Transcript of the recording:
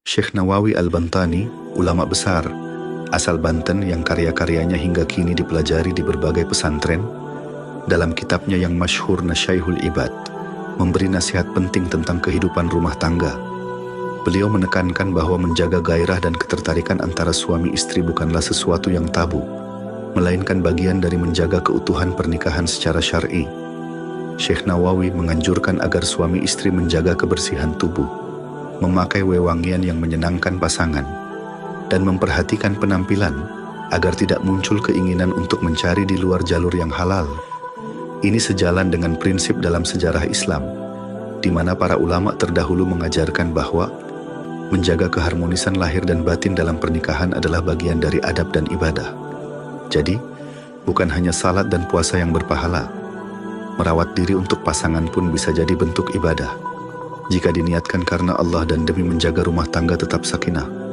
Syekh Nawawi Al-Bantani, ulama besar asal Banten yang karya-karyanya hingga kini dipelajari di berbagai pesantren, dalam kitabnya yang masyhur Nasyaihul Ibad, memberi nasihat penting tentang kehidupan rumah tangga. Beliau menekankan bahwa menjaga gairah dan ketertarikan antara suami istri bukanlah sesuatu yang tabu, melainkan bagian dari menjaga keutuhan pernikahan secara syar'i. Syekh Nawawi menganjurkan agar suami istri menjaga kebersihan tubuh, memakai wewangian yang menyenangkan pasangan, dan memperhatikan penampilan agar tidak muncul keinginan untuk mencari di luar jalur yang halal. Ini sejalan dengan prinsip dalam sejarah Islam, di mana para ulama terdahulu mengajarkan bahwa menjaga keharmonisan lahir dan batin dalam pernikahan adalah bagian dari adab dan ibadah. Jadi, bukan hanya salat dan puasa yang berpahala, merawat diri untuk pasangan pun bisa jadi bentuk ibadah, jika diniatkan karena Allah dan demi menjaga rumah tangga tetap sakinah.